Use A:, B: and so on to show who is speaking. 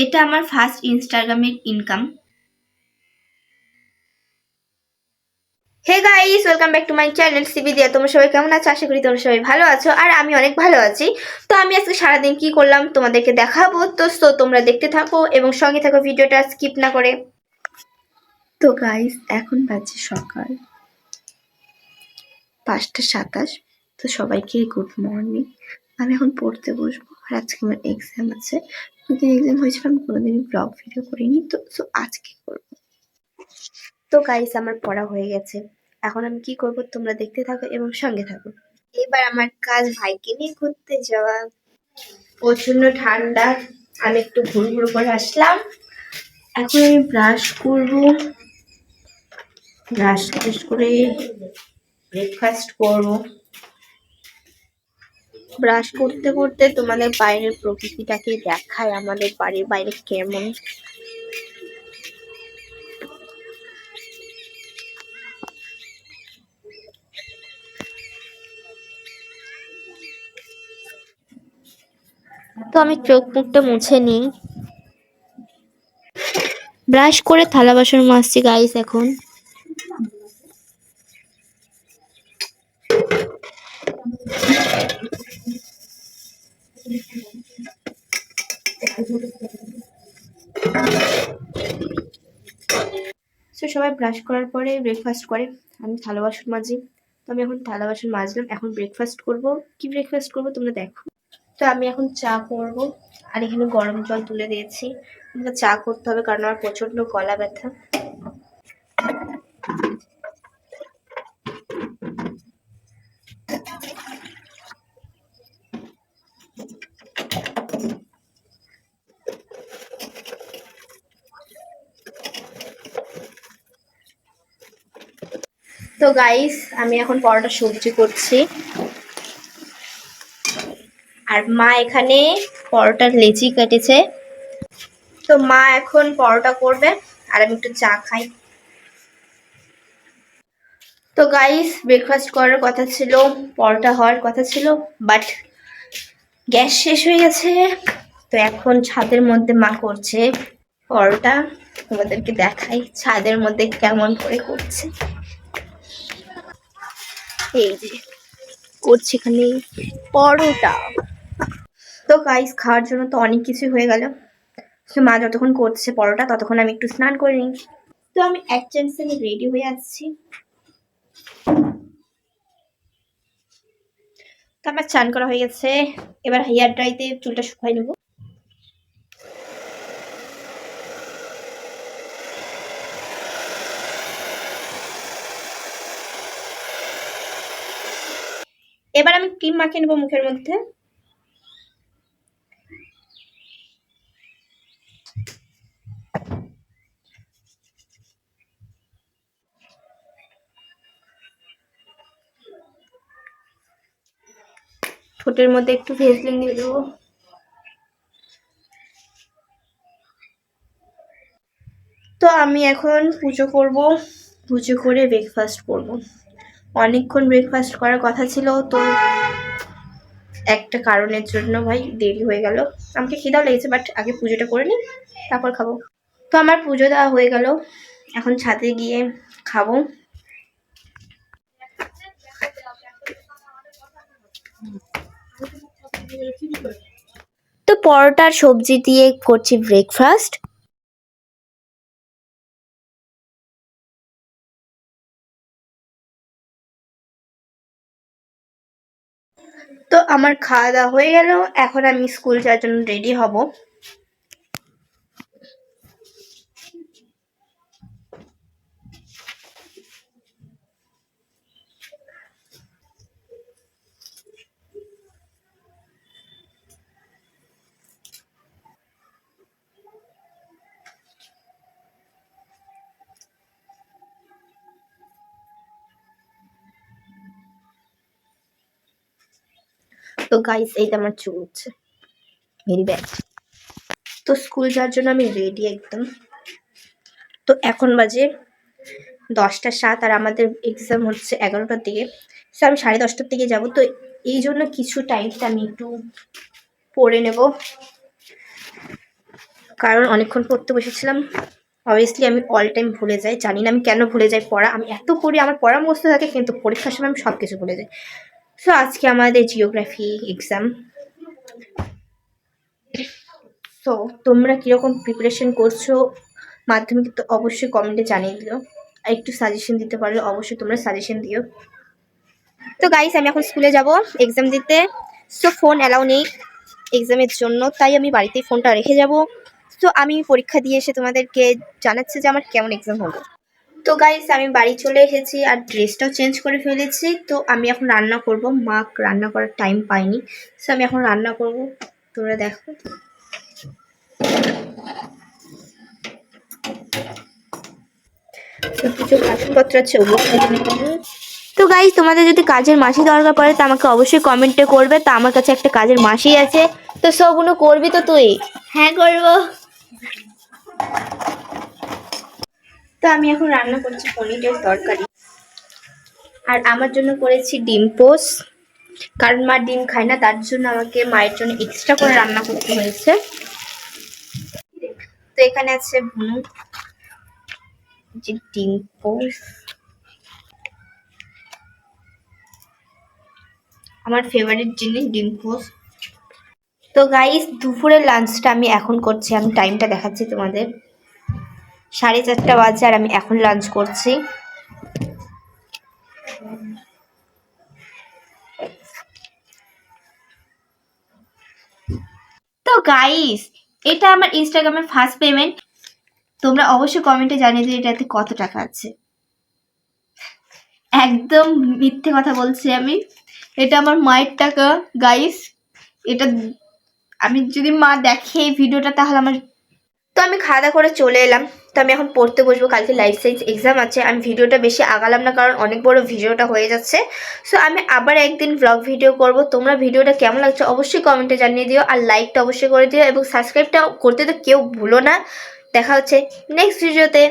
A: এটা আমার ফার্স্ট ইনস্টাগ্রামের income. Hey guys, welcome back to my channel সিবি দিয়া। তোমরা সবাই কেমন আছো? আশা করি তোমরা সবাই ভালো আছো, আর আমি অনেক ভালো আছি। তো আমি আজকে সারাদিন কি করলাম তোমাদেরকে দেখাবো, তো তোমরা দেখতে থাকো এবং সঙ্গে থাকো, ভিডিওটা স্কিপ না করে। তো গাইস, এখন বাজে সকাল 5:27। তো সবাইকে গুড মর্নিং। আমি এখন পড়তে বসবো, আর আজকে আমার এক্সাম আছে। দুদিন এক্সাম হয়েছিল, আমি কোনোদিনই ব্লগ ভিডিও করিনি, তো আজকে করবো। তো গাইস, আমার পড়া হয়ে গেছে। এখন আমি কি করব তোমরা দেখতে থাকো এবং সঙ্গে থাকো। এবার আমার কাজ ভাইকে নিয়ে ঘুরতে যাওয়া। প্রচন্ড ঠান্ডা, আমি একটু ঘুরঘুর করে আসলাম। এখন আমি ব্রাশ করব, ব্রাশ শেষ করে ব্রেকফাস্ট করব। ব্রাশ করতে করতে তোমাদের বাইরের প্রকৃতিটাকে দেখায়, আমাদের বাড়ির বাইরে কেমন। তো আমি চোখ মুখটা মুছে নিই, ব্রাশ করে থালা বাসন মাজছি গাইস এখন। তো সবাই ব্রাশ করার পরে ব্রেকফাস্ট করে, আমি থালা বাসন মাজি। তো আমি এখন থালা বাসন মাজলাম, এখন ব্রেকফাস্ট করব। কি ব্রেকফাস্ট করব তোমরা দেখো। তো আমি এখন চা করব, আর এখানে গরম জল তুলে দিয়েছি। আমাকে চা করতে হবে কারণ আমার প্রচন্ড গলা ব্যথা। তো গাইস, আমি এখন পরোটা সবজি করছি, আর মা এখানে পরোটার লেচি কেটেছে। তো মা এখন পরোটা করবে, আর আমি একটু চা খাই। তো গাইস, ব্রেকফাস্ট করার কথা ছিল, পরোটা হওয়ার কথা ছিল, বাট গ্যাস শেষ হয়ে গেছে। তো এখন ছাদের মধ্যে মা করছে পরোটা। তোমাদেরকে দেখাই ছাদের মধ্যে কেমন করে করছে। এই যে করছে এখানে পরোটা। তো গাইস, খাওয়ার জন্য তো অনেক কিছু হয়ে গেল। তো মা যতক্ষণ করছে পরোটা, ততক্ষণ আমি একটু স্নান করে নিই। তো আমি এক চান্সে রেডি হয়ে আসছি। তো আমার স্নান করা হয়ে গেছে, এবার হেয়ার ড্রাইতে চুলটা শুকাই নেব। এবার আমি ক্রিম মাখিয়ে নেবো মুখের মধ্যে। ঠোঁটের মধ্যে একটু ভেজলিন দিয়ে দেবো। তো আমি এখন পুজো করব, পুজো করে ব্রেকফাস্ট করব। অনেকক্ষণ ব্রেকফাস্ট করার কথা ছিল, তো একটা কারণের জন্য ভাই দেরি হয়ে গেল। আমাকে খিদাও লেগেছে, বাট আগে পুজোটা করে নিই, তারপর খাবো। তো আমার পুজো দেওয়া হয়ে গেল, এখন ছাদে গিয়ে খাবো। তো পরোটার সবজি দিয়ে করছি ব্রেকফাস্ট। তো আমার খাওয়া দাওয়া হয়ে গেল, এখন আমি স্কুল যাওয়ার জন্য রেডি হব। তো গাইস, এইটা আমার চুল উঠছে, ভেরি ব্যাড। তো স্কুল যাওয়ার জন্য আমি রেডি একদম। তো এখন বাজে 10টা 7, আর আমাদের এক্সাম হচ্ছে 11টার দিকে। সো আমি 10:30টার দিকে যাব। তো এই জন্য কিছু টাইমটা আমি একটু পড়ে নেব।
B: কারণ অনেকক্ষণ পড়তে বসেছিলাম। অবভিয়াসলি আমি অল টাইম ভুলে যাই, জানি না আমি কেন ভুলে যাই পড়া। আমি এত পড়ি, আমার পড়া মুখস্থ থাকে, কিন্তু পরীক্ষার সময় আমি সব কিছু ভুলে যাই। সো আজকে আমাদের জিওগ্রাফি এক্সাম। সো তোমরা কীরকম প্রিপারেশন করছো মাধ্যমিক, তো অবশ্যই কমেন্টে জানিয়ে দিও। আর একটু সাজেশন দিতে পারলে অবশ্যই তোমরা সাজেশন দিও। তো গাইস, আমি এখন স্কুলে যাব এক্সাম দিতে। সো ফোন অ্যালাউ নেই এক্সামের জন্য, তাই আমি বাড়িতেই ফোনটা রেখে যাব। সো আমি পরীক্ষা দিয়ে এসে তোমাদেরকে জানাচ্ছি যে আমার কেমন এক্সাম হলো। তো গাইস, আমি বাড়ি চলে এসেছি আর ড্রেসটাও চেঞ্জ করে ফেলেছি। তো আমি এখন রান্না করব, মা রান্না করার টাইম পাইনি। সো আমি এখন রান্না করব, তোমরা দেখো। কিছু বাসনপত্র আছে, ওগুলো। তো গাইস, তোমাদের যদি কাজের মাসি দরকার পড়ে তো আমাকে অবশ্যই কমেন্টে করবে। তো আমার কাছে একটা কাজের মাসি আছে। তো সবগুলো করবি তো তুই?
A: হ্যাঁ করবো।
B: তো আমি এখন রান্না করছি পনিরের তরকারি, আর আমার জন্য করেছি ডিম পোস্ট, কারণ মা ডিম খায় না, তার জন্য আমাকে মায়ের জন্য এক্সট্রা করে রান্না করতে হয়েছে। তো এখানে আছে ভুনু, যে ডিম পোস্ট, আমার ফেভারিট জিনিস ডিম পোস্ট। তো গাইস, দুপুরের লাঞ্চটা আমি এখন করছি। আমি টাইমটা দেখাচ্ছি তোমাদের, 4:30 বাজে, আর আমি এখন লাঞ্চ করছি। তো গাইস, এটা আমার ইনস্টাগ্রামের ফার্স্ট পেমেন্ট। তোমরা অবশ্যই কমেন্টে জানিয়ে দিও এটাতে কত টাকা আছে। একদম মিথ্যে কথা বলছি আমি, এটা আমার মায়ের টাকা গাইস। এটা আমি যদি মা দেখে এই ভিডিওটা তাহলে আমার। তো আমি খাওয়া দাওয়া করে চলে এলাম। তো আমি এখন পড়তে বসবো, কালকে লাইফ সায়েন্স এক্সাম আছে। আমি ভিডিওটা বেশি আগালাম না, কারণ অনেক বড় ভিডিওটা হয়ে যাচ্ছে। সো আমি আবার একদিন ব্লগ ভিডিও করব। তোমরা ভিডিওটা কেমন লাগছে অবশ্যই কমেন্টে জানিয়ে দিও, আর লাইকটা অবশ্যই করে দিও, এবং সাবস্ক্রাইবটা করতে তো কেউ ভুলো না। দেখা হচ্ছে নেক্সট ভিডিওতে।